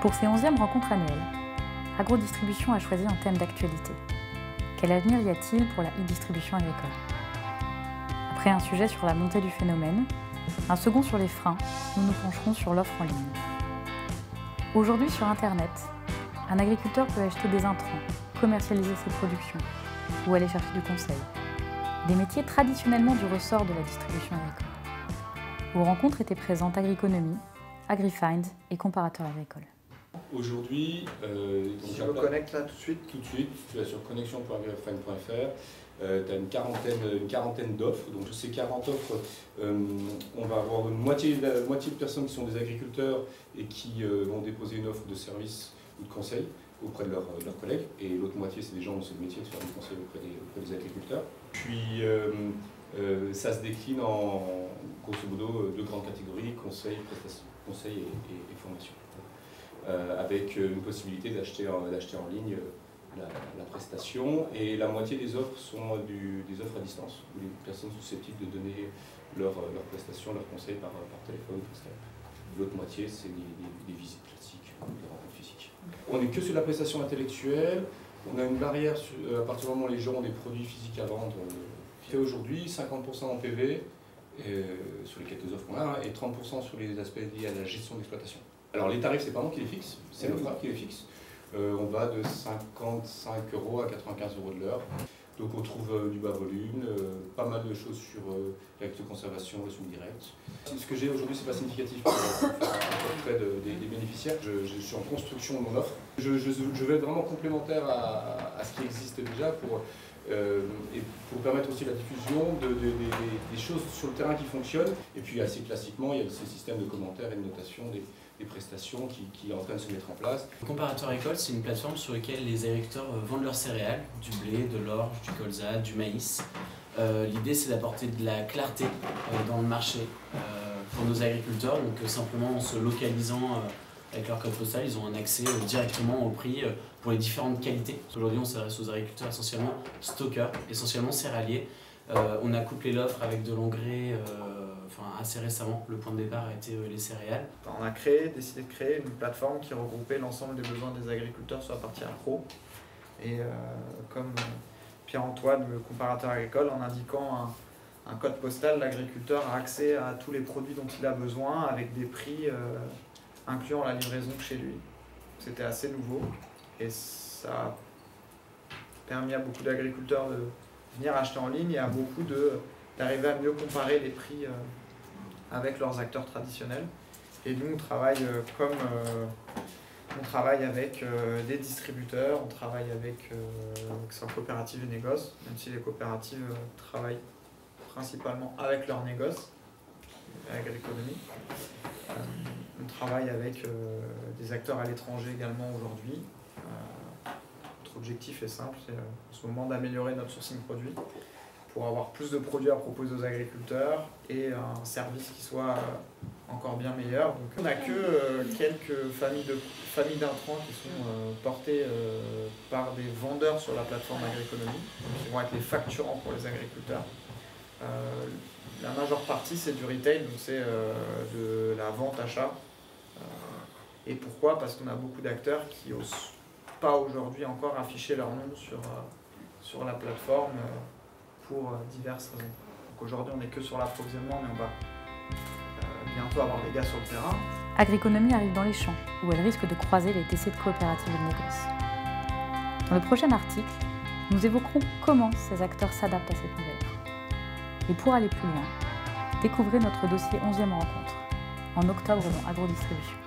Pour ces 11e rencontres annuelles, Agrodistribution a choisi un thème d'actualité. Quel avenir y a-t-il pour la e-distribution agricole? Après un sujet sur la montée du phénomène, un second sur les freins, nous nous pencherons sur l'offre en ligne. Aujourd'hui sur Internet, un agriculteur peut acheter des intrants, commercialiser ses productions ou aller chercher du conseil. Des métiers traditionnellement du ressort de la distribution agricole. Aux rencontres étaient présentes Agriconomie, AgriFind et Comparateur agricole. Aujourd'hui, si je me connecte là tout de suite, tu vas sur connexion.agrifind.fr, tu as une quarantaine d'offres. Donc sur ces 40 offres, on va avoir la moitié de personnes qui sont des agriculteurs et qui vont déposer une offre de service ou de conseil auprès de leurs collègues. Et l'autre moitié, c'est des gens dont c'est le métier de faire du conseil auprès des agriculteurs. Puis ça se décline en, grosso modo, deux grandes catégories, conseil et formation. Avec une possibilité d'acheter en ligne la prestation, et la moitié des offres sont des offres à distance, où les personnes sont susceptibles de donner leurs prestations, leurs conseils par téléphone ou par Skype. L'autre moitié, c'est des visites classiques, des rencontres physiques. On n'est que sur la prestation intellectuelle, on a une barrière à partir du moment où les gens ont des produits physiques à vendre. Fait aujourd'hui 50% en PV, sur les quelques offres qu'on a, et 30% sur les aspects liés à la gestion d'exploitation. Alors les tarifs, c'est pas moi qui les fixe, c'est l'OFRA qui les fixe. On va de 55 € à 95 € de l'heure. Donc on trouve du bas volume, pas mal de choses sur l'acte de conservation, le suivi direct. Ce que j'ai aujourd'hui, c'est pas significatif pour faire un portrait des bénéficiaires. Je suis en construction de mon offre. Je vais être vraiment complémentaire à ce qui existe déjà pour permettre aussi la diffusion des choses sur le terrain qui fonctionnent. Et puis assez classiquement, il y a ces systèmes de commentaires et de notation des prestations qui est en train de se mettre en place. Comparateur agricole, c'est une plateforme sur laquelle les agriculteurs vendent leurs céréales, du blé, de l'orge, du colza, du maïs. L'idée, c'est d'apporter de la clarté dans le marché pour nos agriculteurs, donc simplement en se localisant avec leur code postal, ils ont un accès directement au prix pour les différentes qualités. Aujourd'hui, on s'adresse aux agriculteurs essentiellement stockeurs, essentiellement céréaliers. On a couplé l'offre avec de l'engrais assez récemment. Le point de départ a été les céréales. On a décidé de créer une plateforme qui regroupait l'ensemble des besoins des agriculteurs sur la partie accro. Et comme Pierre-Antoine, le comparateur agricole, en indiquant un code postal, l'agriculteur a accès à tous les produits dont il a besoin avec des prix incluant la livraison chez lui. C'était assez nouveau et ça a permis à beaucoup d'agriculteurs de venir acheter en ligne et à beaucoup d'arriver à mieux comparer les prix avec leurs acteurs traditionnels. Et nous, on travaille avec des distributeurs, on travaille avec coopératives et négoces, même si les coopératives travaillent principalement avec leurs négoces, Agriconomie. On travaille avec des acteurs à l'étranger également aujourd'hui. Notre objectif est simple, c'est en ce moment d'améliorer notre sourcing produit pour avoir plus de produits à proposer aux agriculteurs et un service qui soit encore bien meilleur. Donc, on n'a que quelques familles d'intrants qui sont portées par des vendeurs sur la plateforme Agriconomie, qui vont être les facturants pour les agriculteurs. La majeure partie, c'est du retail, donc c'est de la vente-achat. Et pourquoi? Parce qu'on a beaucoup d'acteurs qui n'osent pas aujourd'hui encore afficher leur nom sur la plateforme pour diverses raisons. Donc aujourd'hui, on n'est que sur l'approvisionnement, mais on va bientôt avoir des gars sur le terrain. Agriconomie arrive dans les champs, où elle risque de croiser les TC de coopératives et de négoces. Dans le prochain article, nous évoquerons comment ces acteurs s'adaptent à cette nouvelle ère. Et pour aller plus loin, découvrez notre dossier 11e rencontre, en octobre dans Agrodistribution.